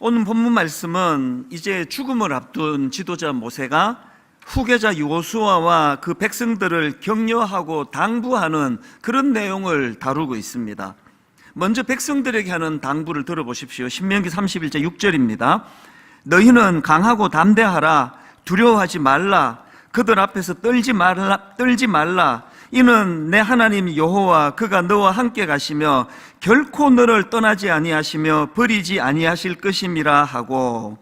오늘 본문 말씀은 이제 죽음을 앞둔 지도자 모세가 후계자 여호수아와 그 백성들을 격려하고 당부하는 그런 내용을 다루고 있습니다. 먼저 백성들에게 하는 당부를 들어보십시오. 신명기 31장 6절입니다. 너희는 강하고 담대하라. 두려워하지 말라. 그들 앞에서 떨지 말라. 이는 내 하나님 여호와 그가 너와 함께 가시며 결코 너를 떠나지 아니하시며 버리지 아니하실 것임이라 하고,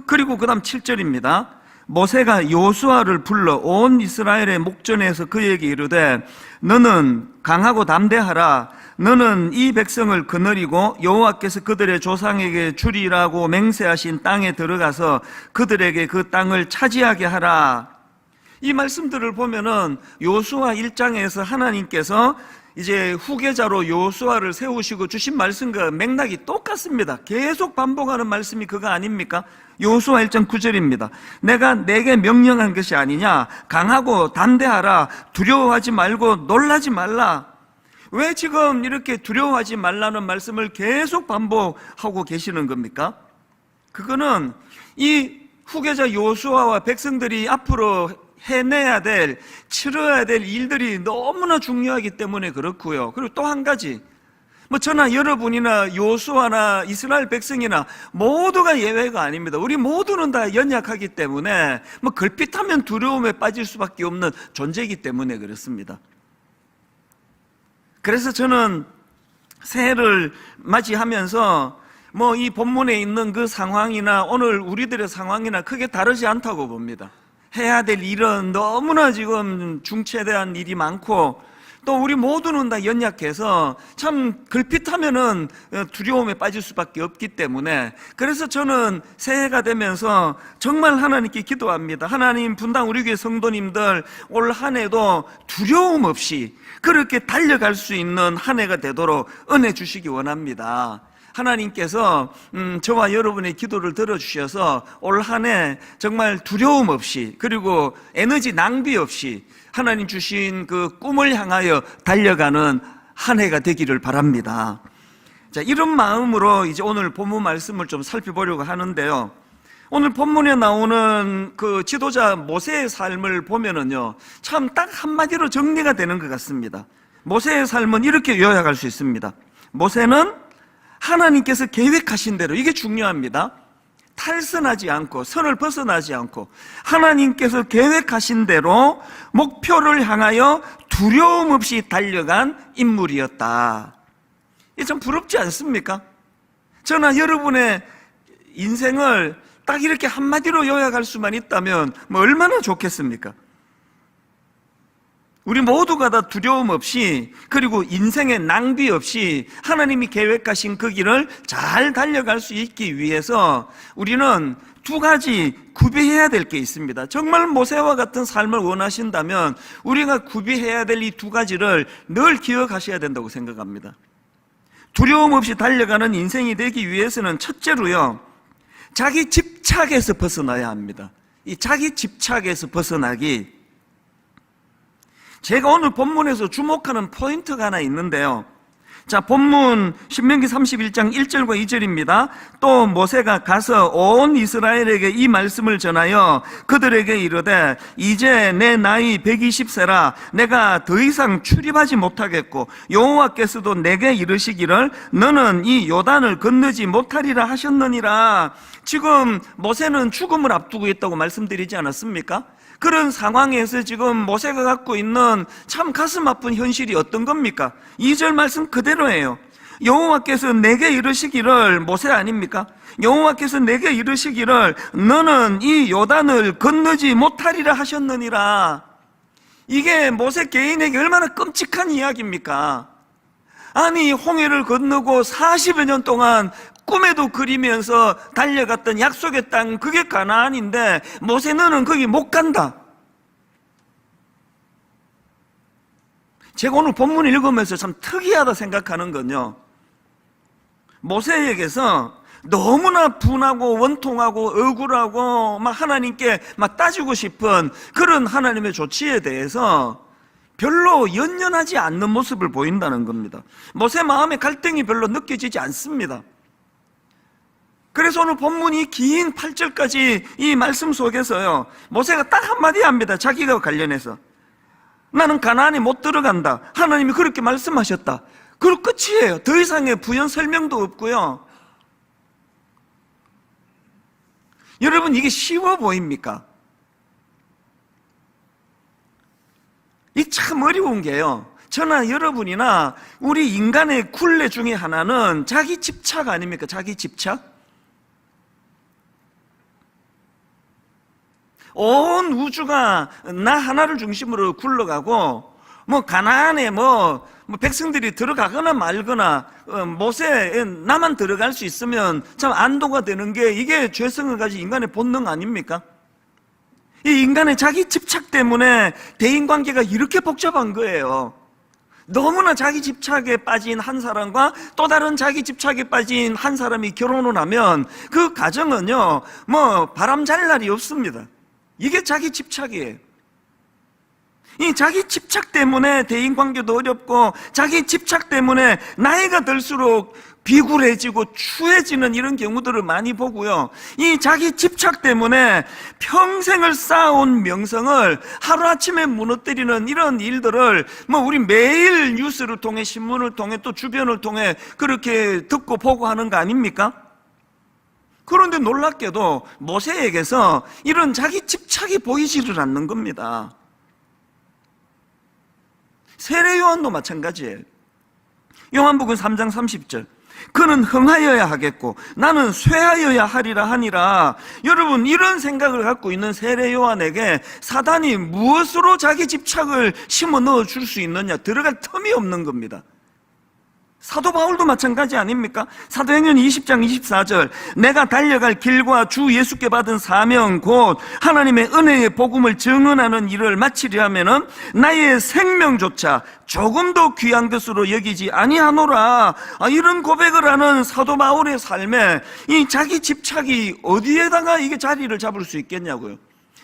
그리고 그 다음 7절입니다. 모세가 여호수아를 불러 온 이스라엘의 목전에서 그에게 이르되 너는 강하고 담대하라. 너는 이 백성을 거느리고 여호와께서 그들의 조상에게 주리라고 맹세하신 땅에 들어가서 그들에게 그 땅을 차지하게 하라. 이 말씀들을 보면은 여호수아 1장에서 하나님께서 이제 후계자로 여호수아를 세우시고 주신 말씀과 맥락이 똑같습니다. 계속 반복하는 말씀이 그거 아닙니까? 여호수아 1장 9절입니다. 내가 내게 명령한 것이 아니냐? 강하고 담대하라. 두려워하지 말고 놀라지 말라. 왜 지금 이렇게 두려워하지 말라는 말씀을 계속 반복하고 계시는 겁니까? 그거는 이 후계자 여호수아와 백성들이 앞으로 해내야 될, 치러야 될 일들이 너무나 중요하기 때문에 그렇고요. 그리고 또 한 가지, 저나 여러분이나 여호수아나 이스라엘 백성이나 모두가 예외가 아닙니다. 우리 모두는 다 연약하기 때문에 걸핏하면 두려움에 빠질 수밖에 없는 존재이기 때문에 그렇습니다. 그래서 저는 새해를 맞이하면서 이 본문에 있는 그 상황이나 오늘 우리들의 상황이나 크게 다르지 않다고 봅니다. 해야 될 일은 너무나 지금 중체대한 일이 많고 또 우리 모두는 다 연약해서 참 걸핏하면은 두려움에 빠질 수밖에 없기 때문에, 그래서 저는 새해가 되면서 정말 하나님께 기도합니다. 하나님, 분당 우리 교회 성도님들 올 한 해도 두려움 없이 그렇게 달려갈 수 있는 한 해가 되도록 은혜 주시기 원합니다. 하나님께서 저와 여러분의 기도를 들어주셔서 올 한 해 정말 두려움 없이, 그리고 에너지 낭비 없이 하나님 주신 그 꿈을 향하여 달려가는 한 해가 되기를 바랍니다. 자, 이런 마음으로 이제 오늘 본문 말씀을 좀 살펴보려고 하는데요. 오늘 본문에 나오는 그 지도자 모세의 삶을 보면은요, 참 딱 한마디로 정리가 되는 것 같습니다. 모세의 삶은 이렇게 요약할 수 있습니다. 모세는 하나님께서 계획하신 대로, 이게 중요합니다. 탈선하지 않고 선을 벗어나지 않고 하나님께서 계획하신 대로 목표를 향하여 두려움 없이 달려간 인물이었다. 이게 참 부럽지 않습니까? 저나 여러분의 인생을 딱 이렇게 한마디로 요약할 수만 있다면 얼마나 좋겠습니까? 우리 모두가 다 두려움 없이, 그리고 인생의 낭비 없이 하나님이 계획하신 그 길을 잘 달려갈 수 있기 위해서 우리는 두 가지 구비해야 될 게 있습니다. 정말 모세와 같은 삶을 원하신다면 우리가 구비해야 될 이 두 가지를 늘 기억하셔야 된다고 생각합니다. 두려움 없이 달려가는 인생이 되기 위해서는 첫째로요, 자기 집착에서 벗어나야 합니다. 이 자기 집착에서 벗어나기, 제가 오늘 본문에서 주목하는 포인트가 하나 있는데요. 자, 본문 신명기 31장 1절과 2절입니다. 또 모세가 가서 온 이스라엘에게 이 말씀을 전하여 그들에게 이르되 이제 내 나이 120세라 내가 더 이상 출입하지 못하겠고 여호와께서도 내게 이르시기를 너는 이 요단을 건너지 못하리라 하셨느니라. 지금 모세는 죽음을 앞두고 있다고 말씀드리지 않았습니까? 그런 상황에서 지금 모세가 갖고 있는 참 가슴 아픈 현실이 어떤 겁니까? 2절 말씀 그대로예요. 여호와께서 내게 이르시기를, 모세 아닙니까? 여호와께서 내게 이르시기를 너는 이 요단을 건너지 못하리라 하셨느니라. 이게 모세 개인에게 얼마나 끔찍한 이야기입니까? 아니, 홍해를 건너고 40여 년 동안 꿈에도 그리면서 달려갔던 약속의 땅, 그게 가나안인데 모세 너는 거기 못 간다. 제가 오늘 본문을 읽으면서 참 특이하다 생각하는 건요, 모세에게서 너무나 분하고 원통하고 억울하고 막 하나님께 막 따지고 싶은 그런 하나님의 조치에 대해서 별로 연연하지 않는 모습을 보인다는 겁니다. 모세 마음에 갈등이 별로 느껴지지 않습니다. 그래서 오늘 본문이 긴 8절까지 이 말씀 속에서요, 모세가 딱 한마디 합니다. 자기가 관련해서. 나는 가나안에 못 들어간다. 하나님이 그렇게 말씀하셨다. 그리고 끝이에요. 더 이상의 부연 설명도 없고요. 여러분, 이게 쉬워 보입니까? 이 참 어려운 게요, 저나 여러분이나 우리 인간의 굴레 중에 하나는 자기 집착 아닙니까? 자기 집착? 온 우주가 나 하나를 중심으로 굴러가고, 가나안에 백성들이 들어가거나 말거나, 모세 나만 들어갈 수 있으면 참 안도가 되는 게, 이게 죄성을 가진 인간의 본능 아닙니까? 이 인간의 자기 집착 때문에 대인관계가 이렇게 복잡한 거예요. 너무나 자기 집착에 빠진 한 사람과 또 다른 자기 집착에 빠진 한 사람이 결혼을 하면 그 가정은요, 바람 잘 날이 없습니다. 이게 자기 집착이에요. 이 자기 집착 때문에 대인관계도 어렵고, 자기 집착 때문에 나이가 들수록 비굴해지고 추해지는 이런 경우들을 많이 보고요, 이 자기 집착 때문에 평생을 쌓아온 명성을 하루아침에 무너뜨리는 이런 일들을 우리 매일 뉴스를 통해, 신문을 통해, 또 주변을 통해 그렇게 듣고 보고 하는 거 아닙니까? 그런데 놀랍게도 모세에게서 이런 자기 집착이 보이지를 않는 겁니다. 세례 요한도 마찬가지예요. 요한복음 3장 30절. 그는 흥하여야 하겠고 나는 쇠하여야 하리라 하니라. 여러분, 이런 생각을 갖고 있는 세례 요한에게 사단이 무엇으로 자기 집착을 심어 넣어줄 수 있느냐? 들어갈 틈이 없는 겁니다. 사도 바울도 마찬가지 아닙니까? 사도행전 20장 24절. 내가 달려갈 길과 주 예수께 받은 사명 곧 하나님의 은혜의 복음을 증언하는 일을 마치려 하면은 나의 생명조차 조금도 귀한 것으로 여기지 아니하노라. 이런 고백을 하는 사도 바울의 삶에 이 자기 집착이 어디에다가 이게 자리를 잡을 수 있겠냐고요.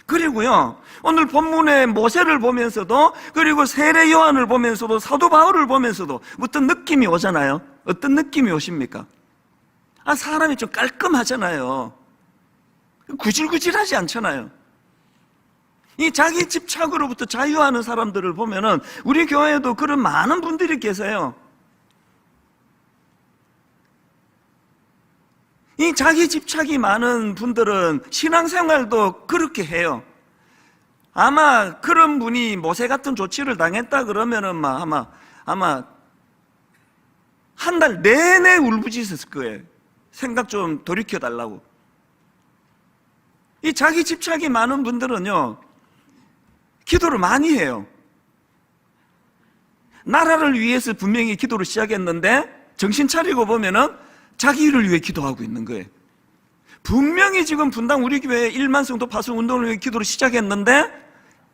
그리고요, 오늘 본문의 모세를 보면서도, 그리고 세례 요한을 보면서도, 사도 바울을 보면서도 어떤 느낌이 오잖아요. 어떤 느낌이 오십니까? 사람이 좀 깔끔하잖아요. 구질구질하지 않잖아요. 이 자기 집착으로부터 자유하는 사람들을 보면은 우리 교회에도 그런 많은 분들이 계세요. 이 자기 집착이 많은 분들은 신앙생활도 그렇게 해요. 아마 그런 분이 모세 같은 조치를 당했다 그러면은 아마 한 달 내내 울부짖었을 거예요. 생각 좀 돌이켜 달라고. 이 자기 집착이 많은 분들은요, 기도를 많이 해요. 나라를 위해서 분명히 기도를 시작했는데 정신 차리고 보면은 자기 일을 위해 기도하고 있는 거예요. 분명히 지금 분당 우리 교회 1만 성도 파송 운동을 위해 기도를 시작했는데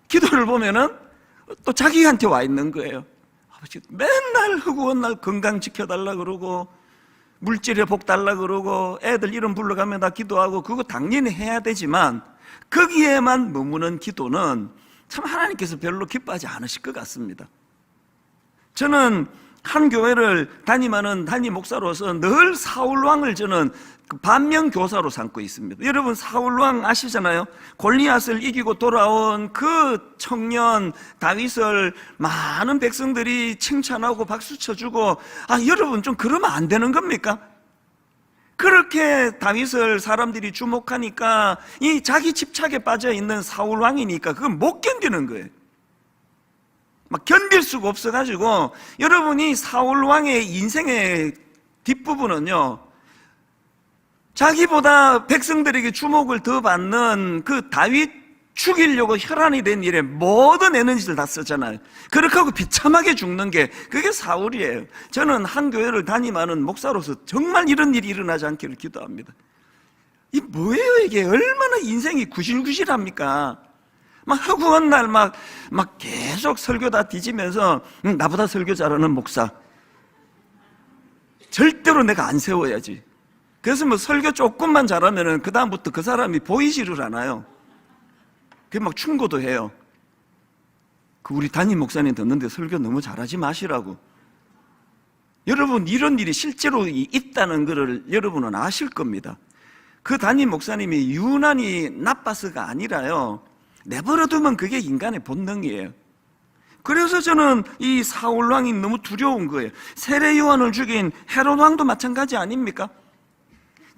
기도를 보면은 또 자기한테 와 있는 거예요. 아버지 맨날 허구한 날 건강 지켜달라 그러고, 물질에 복 달라 그러고, 애들 이름 불러가면 다 기도하고, 그거 당연히 해야 되지만 거기에만 머무는 기도는 참 하나님께서 별로 기뻐하지 않으실 것 같습니다. 저는 한 교회를 담임하는 담임 목사로서 늘 사울왕을 저는 반면 교사로 삼고 있습니다. 여러분, 사울왕 아시잖아요? 골리앗을 이기고 돌아온 그 청년 다윗을 많은 백성들이 칭찬하고 박수 쳐주고, 여러분 좀 그러면 안 되는 겁니까? 그렇게 다윗을 사람들이 주목하니까 이 자기 집착에 빠져 있는 사울왕이니까 그건 못 견디는 거예요. 막 견딜 수가 없어가지고, 여러분이 사울왕의 인생의 뒷부분은요, 자기보다 백성들에게 주목을 더 받는 그 다윗 죽이려고 혈안이 된 일에 모든 에너지를 다 쓰잖아요. 그렇게 하고 비참하게 죽는 게 그게 사울이에요. 저는 한 교회를 담임하는 목사로서 정말 이런 일이 일어나지 않기를 기도합니다. 이 뭐예요 이게? 얼마나 인생이 구실구실합니까? 막 허구한 날 막 계속 설교 다 뒤지면서 나보다 설교 잘하는 목사 절대로 내가 안 세워야지. 그래서 설교 조금만 잘하면은 그 다음부터 그 사람이 보이지를 않아요. 그 막 충고도 해요. 그 우리 담임 목사님 듣는데 설교 너무 잘하지 마시라고. 여러분, 이런 일이 실제로 있다는 것을 여러분은 아실 겁니다. 그 담임 목사님이 유난히 나빠서가 아니라요, 내버려두면 그게 인간의 본능이에요. 그래서 저는 이 사울 왕이 너무 두려운 거예요. 세례 요한을 죽인 헤롯 왕도 마찬가지 아닙니까?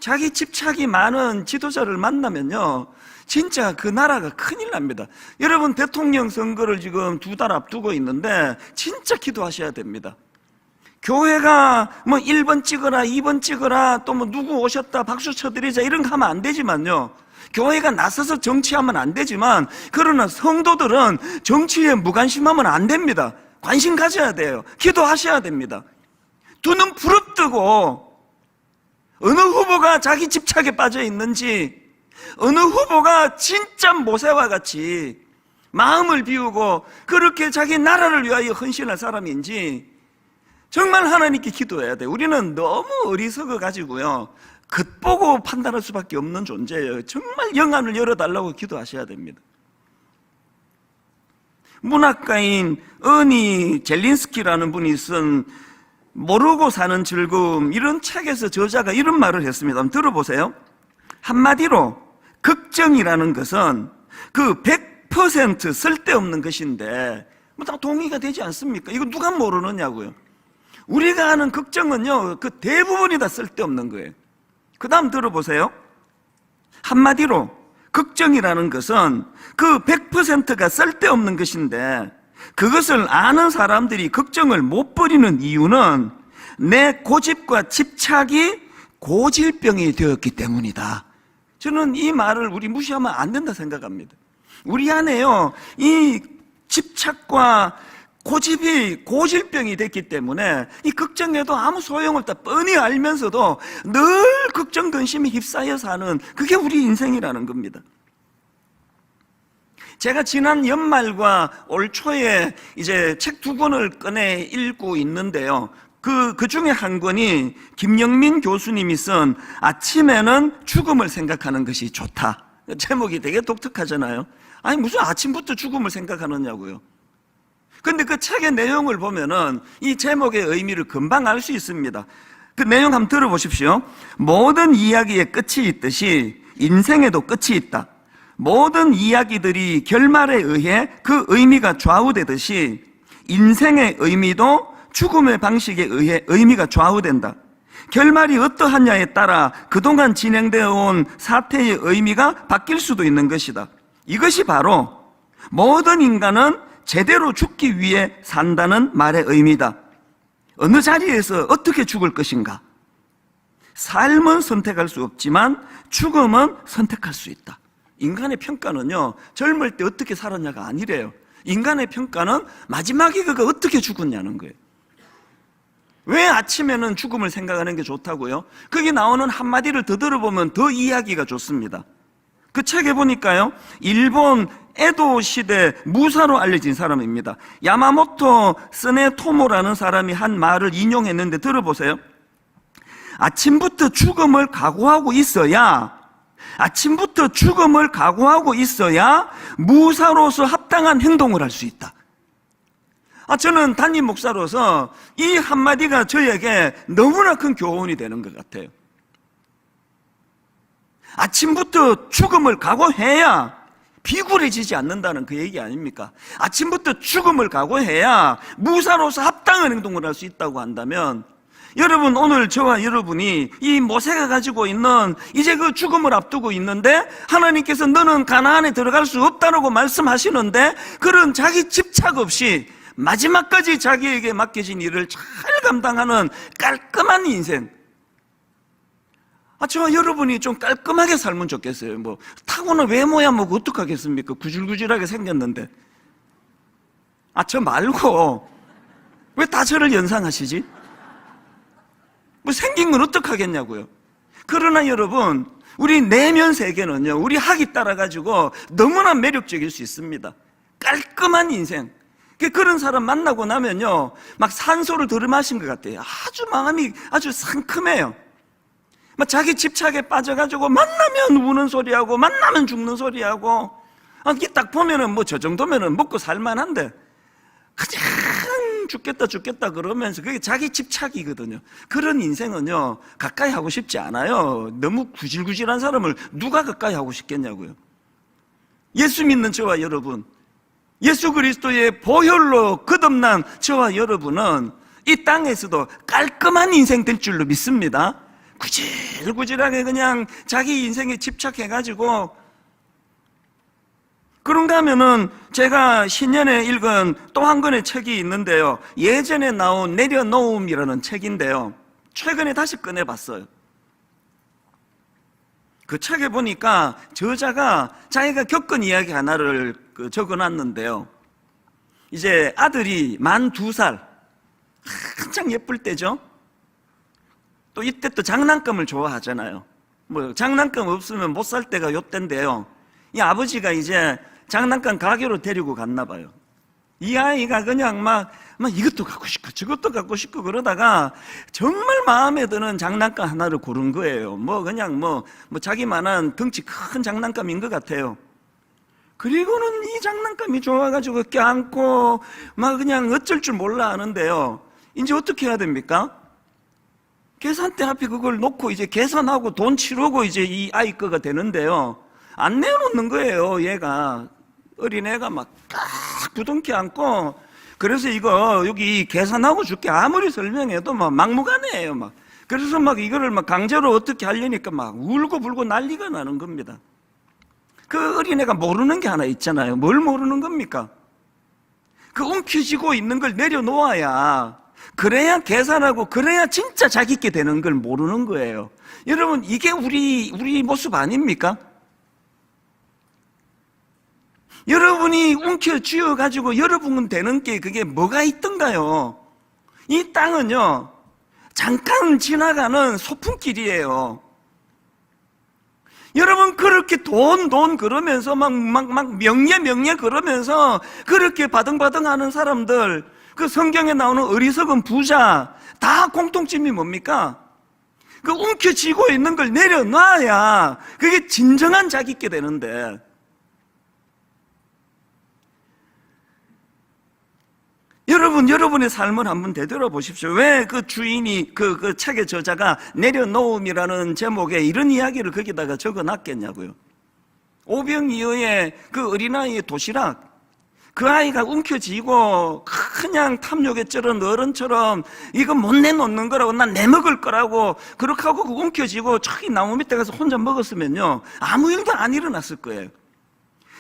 자기 집착이 많은 지도자를 만나면요, 진짜 그 나라가 큰일 납니다. 여러분, 대통령 선거를 지금 2달 앞두고 있는데 진짜 기도하셔야 됩니다. 교회가 뭐 1번 찍어라, 2번 찍어라, 또 뭐 누구 오셨다 박수 쳐드리자 이런 거 하면 안 되지만요, 교회가 나서서 정치하면 안 되지만, 그러나 성도들은 정치에 무관심하면 안 됩니다. 관심 가져야 돼요. 기도하셔야 됩니다. 두 눈 부릅뜨고 어느 후보가 자기 집착에 빠져 있는지, 어느 후보가 진짜 모세와 같이 마음을 비우고 그렇게 자기 나라를 위하여 헌신할 사람인지 정말 하나님께 기도해야 돼요. 우리는 너무 어리석어 가지고요, 겉보고 판단할 수밖에 없는 존재예요. 정말 영안을 열어달라고 기도하셔야 됩니다. 문학가인 어니 젤린스키라는 분이 쓴 모르고 사는 즐거움, 이런 책에서 저자가 이런 말을 했습니다. 한번 들어보세요. 한마디로 걱정이라는 것은 그 100% 쓸데없는 것인데 뭐 다 동의가 되지 않습니까? 이거 누가 모르느냐고요. 우리가 하는 걱정은요, 그 대부분이 다 쓸데없는 거예요. 그 다음 들어보세요. 한마디로 걱정이라는 것은 그 100%가 쓸데없는 것인데, 그것을 아는 사람들이 걱정을 못 버리는 이유는 내 고집과 집착이 고질병이 되었기 때문이다. 저는 이 말을 우리 무시하면 안 된다 생각합니다. 우리 안에요, 이 집착과 고집이 고질병이 됐기 때문에 이 걱정해도 아무 소용없다 뻔히 알면서도 늘 걱정 근심에 휩싸여 사는, 그게 우리 인생이라는 겁니다. 제가 지난 연말과 올 초에 이제 책 2권을 꺼내 읽고 있는데요, 그 중에 한 권이 김영민 교수님이 쓴 아침에는 죽음을 생각하는 것이 좋다. 제목이 되게 독특하잖아요. 아니, 무슨 아침부터 죽음을 생각하느냐고요. 근데 그 책의 내용을 보면은 이 제목의 의미를 금방 알 수 있습니다. 그 내용 한번 들어보십시오. 모든 이야기에 끝이 있듯이 인생에도 끝이 있다. 모든 이야기들이 결말에 의해 그 의미가 좌우되듯이 인생의 의미도 죽음의 방식에 의해 의미가 좌우된다. 결말이 어떠하냐에 따라 그동안 진행되어 온 사태의 의미가 바뀔 수도 있는 것이다. 이것이 바로 모든 인간은 제대로 죽기 위해 산다는 말의 의미다. 어느 자리에서 어떻게 죽을 것인가? 삶은 선택할 수 없지만 죽음은 선택할 수 있다. 인간의 평가는요, 젊을 때 어떻게 살았냐가 아니래요. 인간의 평가는 마지막에 그가 어떻게 죽었냐는 거예요. 왜 아침에는 죽음을 생각하는 게 좋다고요? 거기 나오는 한마디를 더 들어보면 더 이해하기가 좋습니다. 그 책에 보니까요, 일본 에도 시대 무사로 알려진 사람입니다. 야마모토 스네토모라는 사람이 한 말을 인용했는데 들어보세요. 아침부터 죽음을 각오하고 있어야 무사로서 합당한 행동을 할 수 있다. 저는 담임 목사로서 이 한마디가 저에게 너무나 큰 교훈이 되는 것 같아요. 아침부터 죽음을 각오해야 비굴해지지 않는다는 그 얘기 아닙니까? 아침부터 죽음을 각오해야 무사로서 합당한 행동을 할 수 있다고 한다면, 여러분, 오늘 저와 여러분이 이 모세가 가지고 있는 이제 그 죽음을 앞두고 있는데 하나님께서 너는 가나안에 들어갈 수 없다라고 말씀하시는데, 그런 자기 집착 없이 마지막까지 자기에게 맡겨진 일을 잘 감당하는 깔끔한 인생, 저와 여러분이 좀 깔끔하게 살면 좋겠어요. 뭐 타고난 외모야 뭐 어떡하겠습니까? 구질구질하게 생겼는데. 저 말고 왜 다 저를 연상하시지? 뭐 생긴 건 어떡하겠냐고요. 그러나 여러분, 우리 내면 세계는요, 우리 학이 따라가지고 너무나 매력적일 수 있습니다. 깔끔한 인생. 그런 사람 만나고 나면요, 막 산소를 들이마신 것 같아요. 아주 마음이 아주 상큼해요. 막 자기 집착에 빠져가지고 만나면 우는 소리하고 만나면 죽는 소리하고, 이게 딱 보면은 뭐 저 정도면은 먹고 살만한데, 가장 죽겠다 그러면서 그게 자기 집착이거든요. 그런 인생은요 가까이 하고 싶지 않아요. 너무 구질구질한 사람을 누가 가까이 하고 싶겠냐고요. 예수 믿는 저와 여러분, 예수 그리스도의 보혈로 거듭난 저와 여러분은 이 땅에서도 깔끔한 인생 될 줄로 믿습니다. 구질구질하게 그냥 자기 인생에 집착해가지고, 그런가 하면은 제가 신년에 읽은 또 한 권의 책이 있는데요, 예전에 나온 내려놓음이라는 책인데요, 최근에 다시 꺼내봤어요. 그 책에 보니까 저자가 자기가 겪은 이야기 하나를 적어놨는데요, 이제 아들이 만 2살, 한창 예쁠 때죠. 또 이때 또 장난감을 좋아하잖아요. 뭐 장난감 없으면 못 살 때가 요때인데요, 이 아버지가 이제 장난감 가게로 데리고 갔나 봐요. 이 아이가 그냥 막 이것도 갖고 싶고 저것도 갖고 싶고 그러다가 정말 마음에 드는 장난감 하나를 고른 거예요. 그냥 자기만한 덩치 큰 장난감인 것 같아요. 그리고는 이 장난감이 좋아가지고 껴안고 막 그냥 어쩔 줄 몰라 하는데요, 이제 어떻게 해야 됩니까? 계산대 앞에 그걸 놓고 이제 계산하고 돈 치르고 이제 이 아이 거가 되는데요, 안 내놓는 거예요. 얘가, 어린애가 막 딱 부둥켜 안고, 그래서 이거 여기 계산하고 줄게 아무리 설명해도 막 막무가내예요. 막 그래서 막 이거를 막 강제로 어떻게 하려니까 막 울고 불고 난리가 나는 겁니다. 그 어린애가 모르는 게 하나 있잖아요. 뭘 모르는 겁니까? 그 움켜쥐고 있는 걸 내려놓아야, 그래야 계산하고 그래야 진짜 자기 게 되는 걸 모르는 거예요. 여러분, 이게 우리 모습 아닙니까? 여러분이 움켜쥐어가지고 여러분 되는 게 그게 뭐가 있던가요? 이 땅은요 잠깐 지나가는 소풍길이에요. 여러분, 그렇게 돈 그러면서 막 명예 그러면서 그렇게 바등바등 하는 사람들, 그 성경에 나오는 어리석은 부자, 다 공통점이 뭡니까? 그 움켜쥐고 있는 걸 내려놔야 그게 진정한 자기께 되는데, 여러분의 삶을 한번 되돌아보십시오. 왜 그 주인이 그 책의 저자가 내려놓음이라는 제목에 이런 이야기를 거기다가 적어놨겠냐고요. 오병이어의 그 어린아이의 도시락, 그 아이가 움켜쥐고 그냥 탐욕에 쩔은 어른처럼 이거 못 내놓는 거라고, 난 내먹을 거라고 그렇게 하고 그 움켜쥐고 저기 나무 밑에 가서 혼자 먹었으면요 아무 일도 안 일어났을 거예요.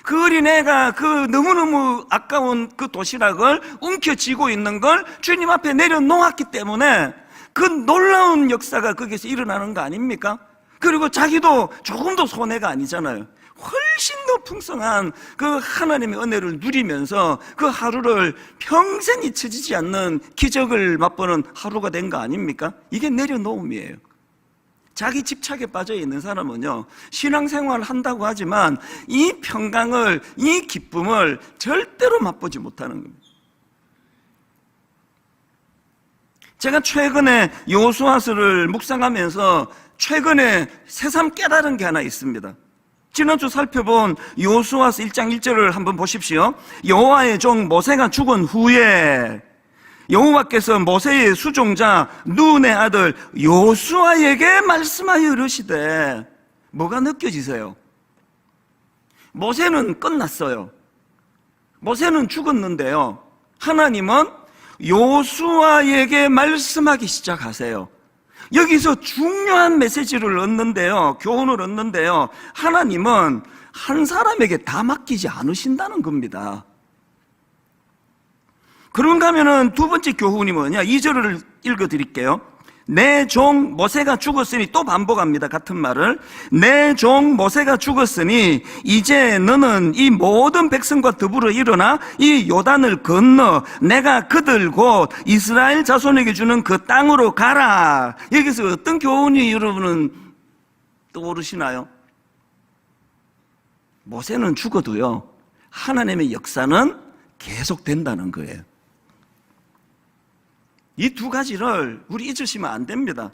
그 어린애가 그 너무너무 아까운 그 도시락을 움켜쥐고 있는 걸 주님 앞에 내려놓았기 때문에 그 놀라운 역사가 거기서 일어나는 거 아닙니까? 그리고 자기도 조금도 손해가 아니잖아요. 훨씬 더 풍성한 그 하나님의 은혜를 누리면서 그 하루를 평생 잊혀지지 않는 기적을 맛보는 하루가 된 거 아닙니까? 이게 내려놓음이에요. 자기 집착에 빠져 있는 사람은요 신앙생활을 한다고 하지만 이 평강을, 이 기쁨을 절대로 맛보지 못하는 겁니다. 제가 최근에 여호수아서를 묵상하면서 최근에 새삼 깨달은 게 하나 있습니다. 지난주 살펴본 여호수아서 1장 1절을 한번 보십시오. 여호와의 종 모세가 죽은 후에 여호와께서 모세의 수종자 눈의 아들 여호수아에게 말씀하여 이르시되, 뭐가 느껴지세요? 모세는 끝났어요. 모세는 죽었는데요, 하나님은 여호수아에게 말씀하기 시작하세요. 여기서 중요한 메시지를 얻는데요, 교훈을 얻는데요, 하나님은 한 사람에게 다 맡기지 않으신다는 겁니다. 그런가 하면은 두 번째 교훈이 뭐냐? 2절을 읽어드릴게요. 내 종 모세가 죽었으니, 또 반복합니다, 같은 말을. 내 종 모세가 죽었으니 이제 너는 이 모든 백성과 더불어 일어나 이 요단을 건너 내가 그들 곧 이스라엘 자손에게 주는 그 땅으로 가라. 여기서 어떤 교훈이 여러분은 떠오르시나요? 모세는 죽어도요 하나님의 역사는 계속된다는 거예요. 이 두 가지를 우리 잊으시면 안 됩니다.